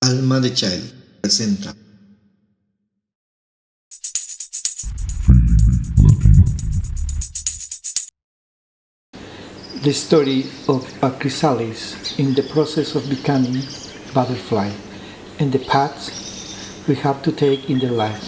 Alma de Niño presenta The story of a chrysalis in the process of becoming butterfly and the paths we have to take in their life.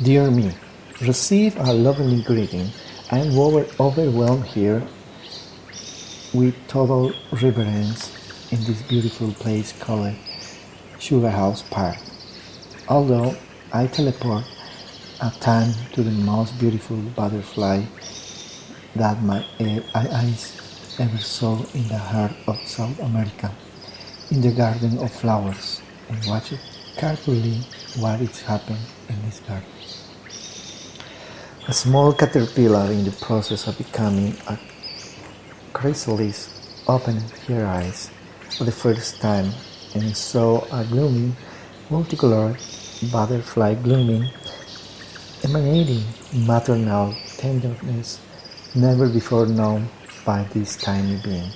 Dear me, receive a lovely greeting. I am overwhelmed here with total reverence in this beautiful place called Sugar House Park. Although I teleport a time to the most beautiful butterfly that my eyes ever saw in the heart of South America, in the garden of flowers, and watch carefully what is happening in this garden. A small caterpillar in the process of becoming a chrysalis opened her eyes for the first time and saw a gloomy, multicolored butterfly blooming, emanating maternal tenderness never before known by this tiny being.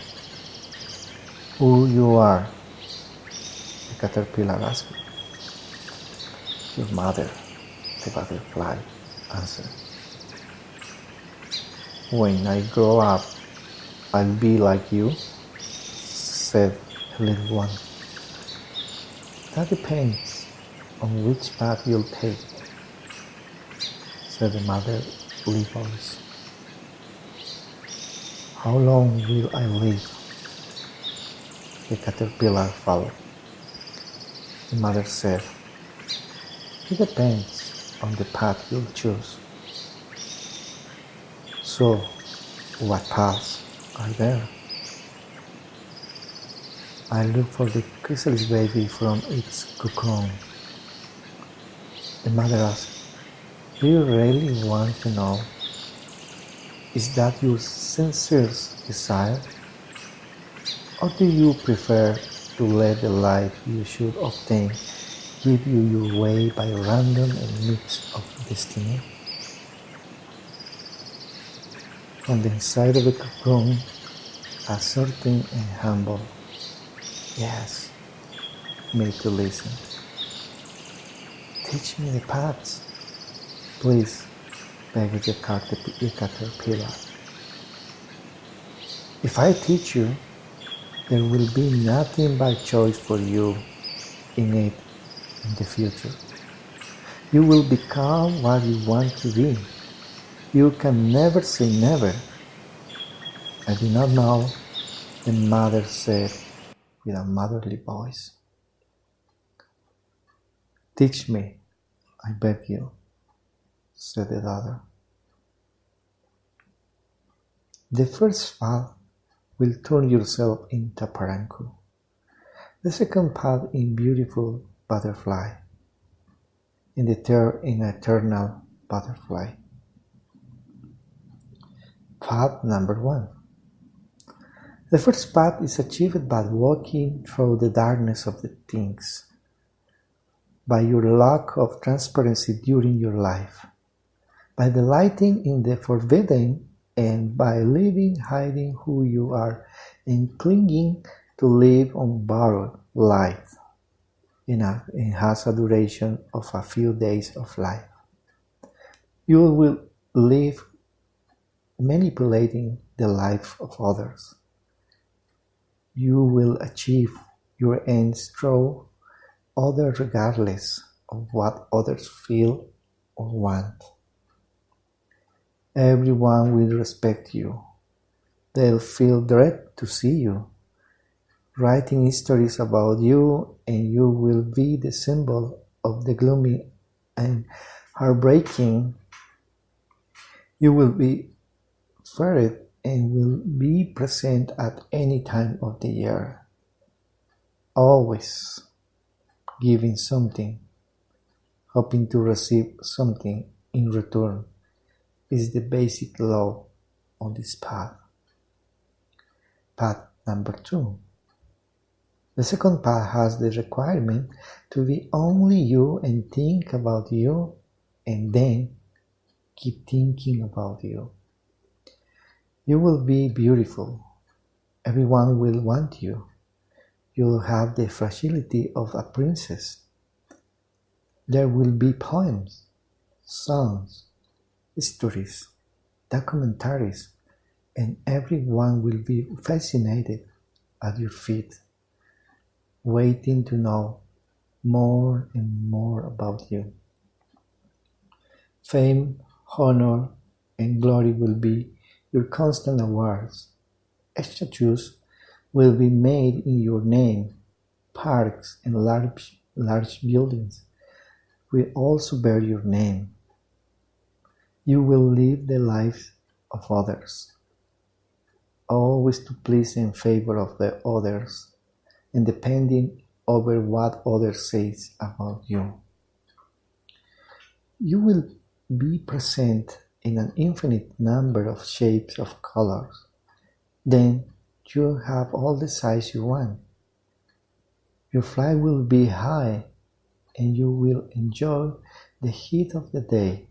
Who you are? The caterpillar asked. Your mother, the butterfly answered. When I grow up, I'll be like you, said the little one. That depends on which path you'll take, said the motherly voice. How long will I live? The caterpillar followed. The mother said, it depends on the path you'll choose. So, what paths are there? I look for the chrysalis baby from its cocoon. The mother asked, do you really want to know? Is that your sincere desire? Or do you prefer to let the life you should obtain give you your way by random and mix of destiny? From the inside of the cocoon, a certain and humble yes made to listen. Teach me the paths, please, begged the caterpillar. If I teach you, there will be nothing by choice for you in it in the future. You will become what you want to be. You can never say never. I do not know, the mother said with a motherly voice. Teach me, I beg you, said the daughter. The first path will turn yourself into a paranku. The second path in beautiful butterfly. And the third in eternal butterfly. Path number 1. The first path is achieved by walking through the darkness of the things, by your lack of transparency during your life, by delighting in the forbidden, and by living hiding who you are and clinging to live on borrowed light. It has a duration of a few days of life. You will live manipulating the life of others. You will achieve your ends through others regardless of what others feel or want. Everyone will respect you. They'll feel dread to see you, writing stories about you, and you will be the symbol of the gloomy and heartbreaking. You will be feared and will be present at any time of the year, always giving something, hoping to receive something in return, is the basic law on this path. Path number 2. The second path has the requirement to be only you and think about you, and then keep thinking about you. You will be beautiful, Everyone will want you. You'll have the fragility of a princess. There will be poems, songs, stories, documentaries, and everyone will be fascinated at your feet, waiting to know more and more about you. Fame, honor, and glory will be your constant awards. Statues will be made in your name. Parks and large buildings will also bear your name. You will live the lives of others, always to please and favor of the others, and depending over what others say about you. You will be present in an infinite number of shapes of colors. Then you have all the size you want. Your flight will be high and you will enjoy the heat of the day.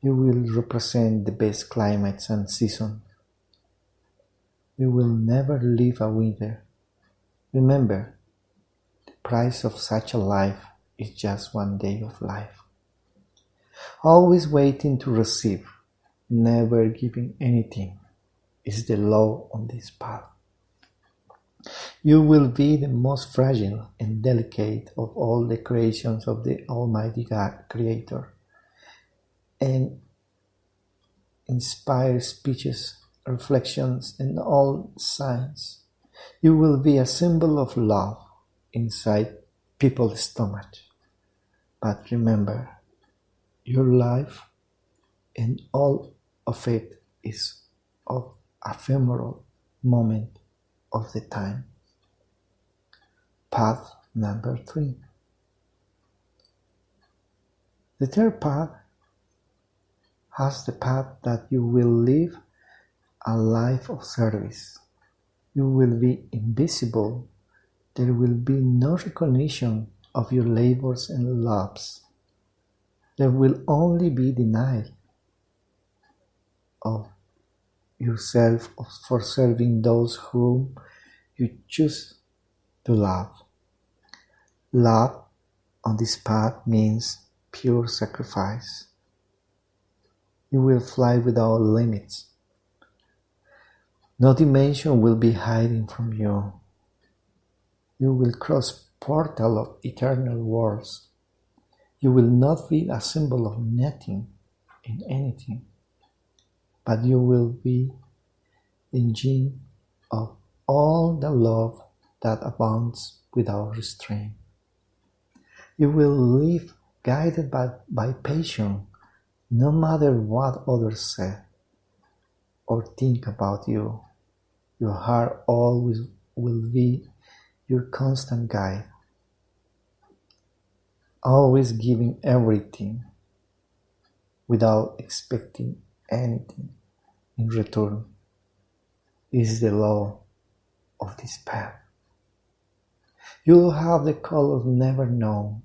You will represent the best climates and seasons. You will never live a winter. Remember, the price of such a life is just one day of life. Always waiting to receive, never giving anything, is the law on this path. You will be the most fragile and delicate of all the creations of the Almighty God, Creator, and inspire speeches, reflections, and all signs. You will be a symbol of love inside people's stomach. But remember, your life and all of it is of ephemeral moment of the time. Path number 3. The third path has the path that you will live a life of service. You will be invisible. There will be no recognition of your labors and loves. There will only be denial of yourself for serving those whom you choose to love. Love on this path means pure sacrifice. You will fly without limits. No dimension will be hiding from you. You will cross portal of eternal worlds. You will not be a symbol of nothing in anything, but you will be the engine of all the love that abounds without restraint. You will live guided by passion, no matter what others say or think about you. Your heart always will be your constant guide, always giving everything without expecting anything in return. This is the law of this path. You will have the colors never known.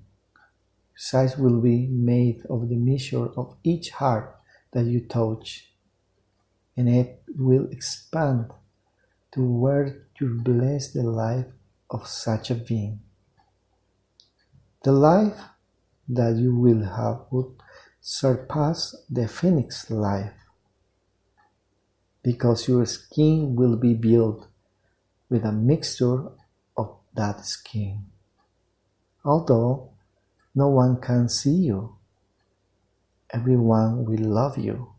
Size will be made of the measure of each heart that you touch, and it will expand to where you bless the life of such a being. The life that you will have would surpass the phoenix life, because your skin will be built with a mixture of that skin. Although no one can see you, everyone will love you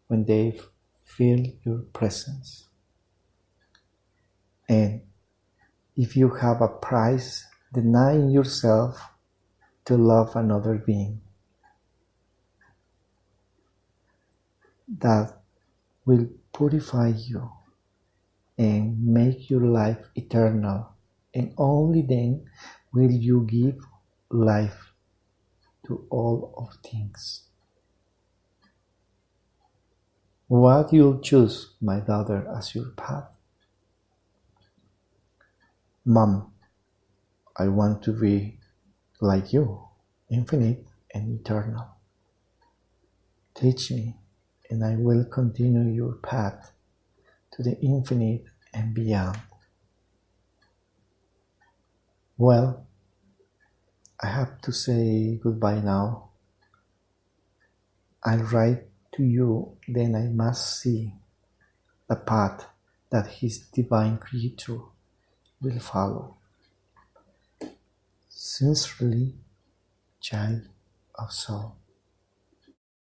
when they feel your presence. And if you have a price denying yourself to love another being, that will purify you and make your life eternal, and only then will you give life to all of things. What you'll choose, my daughter, as your path? Mom, I want to be like you, infinite and eternal. Teach me, and I will continue your path to the infinite and beyond. Well, I have to say goodbye now. I'll write to you, then I must see the path that his divine creature will follow. Sincerely, Child of Soul.